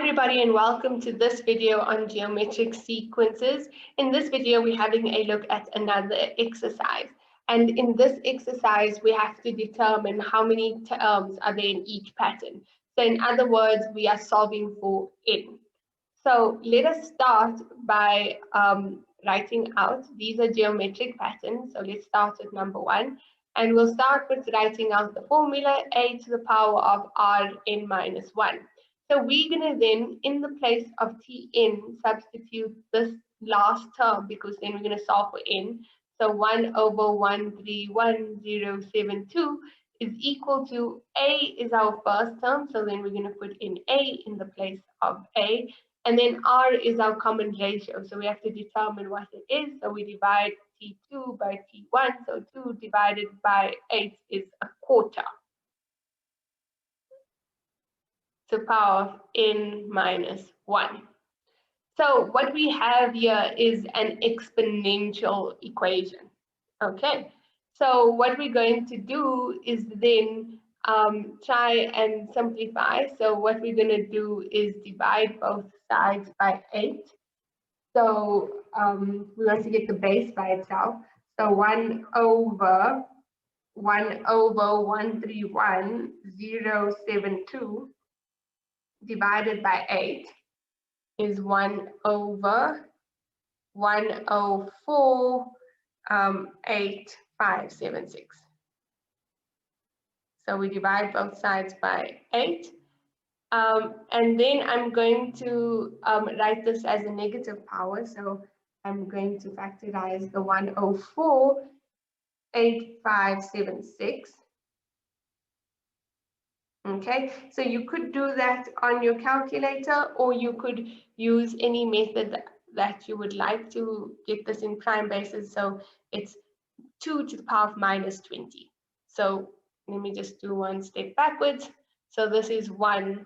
everybody, and welcome to this video on geometric sequences. In this video, we're having a look at another exercise. And in this exercise, we have to determine how many terms are there in each pattern. So in other words, we are solving for n. So let us start by writing out. These are geometric patterns. So let's start with number 1. And we'll start with writing out the formula a to the power of Rn minus 1. So we're going to then, in the place of Tn, substitute this last term because then we're going to solve for n. So 1 over 131,072 is equal to a is our first term. So then we're going to put in a in the place of a. And then r is our common ratio. So we have to determine what it is. So we divide T2 by T1. So 2 divided by 8 is a quarter. To the power of n minus 1. So what we have here is an exponential equation. Okay, so what we're going to do is then try and simplify. So what we're going to do is divide both sides by 8. So we want to get the base by itself. So 1 over 131,072 divided by 8 is 1 over 104,856. So we divide both sides by 8. And then I'm going to write this as a negative power. So I'm going to factorize the 104,856. Okay, so you could do that on your calculator, or you could use any method that you would like to get this in prime basis. So it's 2 to the power of minus 20. So let me just do one step backwards. So this is 1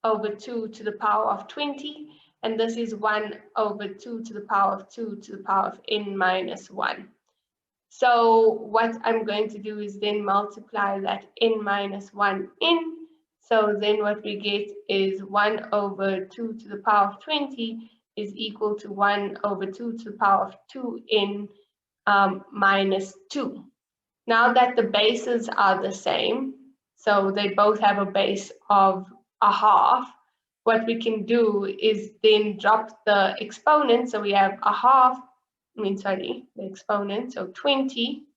over 2 to the power of 20, and this is 1 over 2 to the power of 2 to the power of n minus 1. So what I'm going to do is then multiply that n minus 1 in. So then what we get is 1 over 2 to the power of 20 is equal to 1 over 2 to the power of 2n minus 2. Now that the bases are the same, so they both have a base of a half, what we can do is then drop the exponent. So we have a half. The exponent, so 20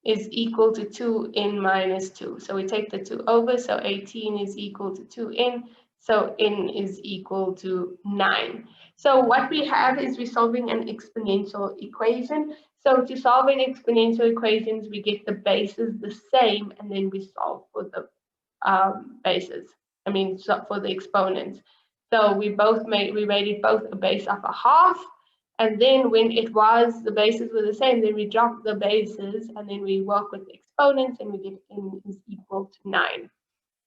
is equal to 2n minus 2. So we take the 2 over, so 18 is equal to 2n, so n is equal to 9. So what we have is we're solving an exponential equation. So to solve an exponential equations, we get the bases the same, and then we solve for the for the exponents. So we made it both a base of a half, and then when the bases were the same, then we drop the bases, and then we work with the exponents, and we get n is equal to 9.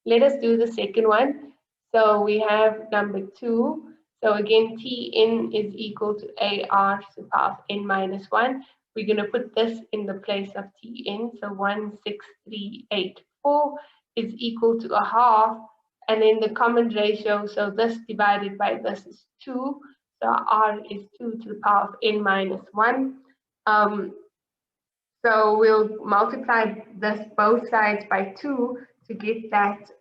Let us do the second one. So we have number 2. So again, Tn is equal to AR to the power of n minus 1. We're going to put this in the place of Tn. So 16384 is equal to a half. And then the common ratio, so this divided by this is 2. So R is 2 to the power of n minus 1. So we'll multiply this both sides by 2 to get that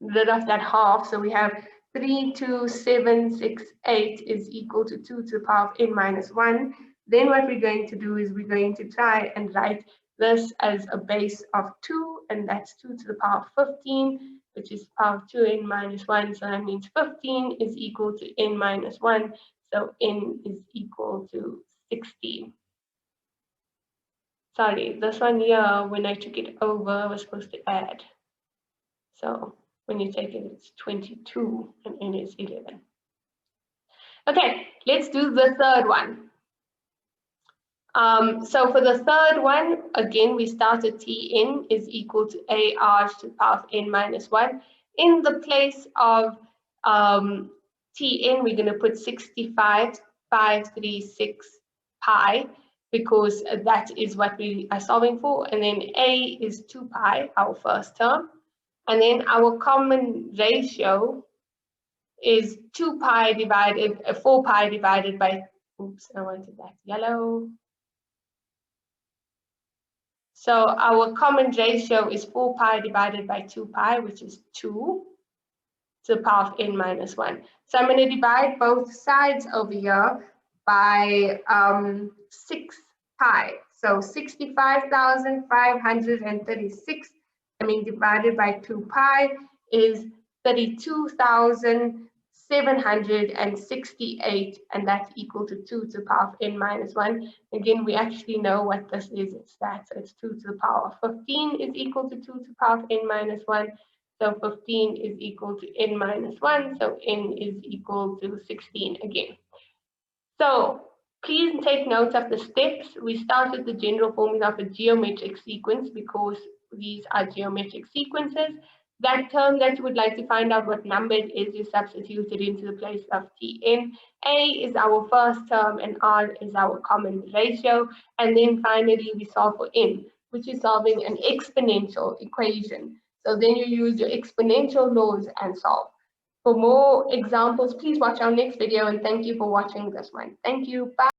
rid of that half. So we have 32768 is equal to 2 to the power of n minus 1. Then what we're going to do is we're going to try and write this as a base of 2, and that's 2 to the power of 15, which is power of 2n minus 1. So that means 15 is equal to n minus 1. So n is equal to 16. Sorry, this one here, when I took it over, I was supposed to add. So when you take it, it's 22, and n is 11. Okay, let's do the third one. So for the third one, again, we started Tn is equal to AR to the power of n minus 1. In the place of Tn, we're going to put 65,536 pi. because that is what we are solving for. And then a is 2 pi, our first term. And then our common ratio is 2 pi divided, 4 pi divided by, oops, I wanted that yellow. So our common ratio is 4 pi divided by 2 pi, which is 2 to the power of n minus 1. So I'm going to divide both sides over here by 6 pi. So 65,536, divided by 2 pi is 32,768, and that's equal to 2 to the power of n minus 1. Again, we actually know what this is. It's that. So it's 2 to the power of 15 is equal to 2 to the power of n minus 1. So 15 is equal to n minus 1, so n is equal to 16 again. So please take note of the steps. We start with the general formula of a geometric sequence because these are geometric sequences. That term that you would like to find out what number it is, you substitute it into the place of Tn. A is our first term and R is our common ratio. And then finally we solve for n, which is solving an exponential equation. So then you use your exponential laws and solve. For more examples, please watch our next video, and thank you for watching this one. Thank you. Bye.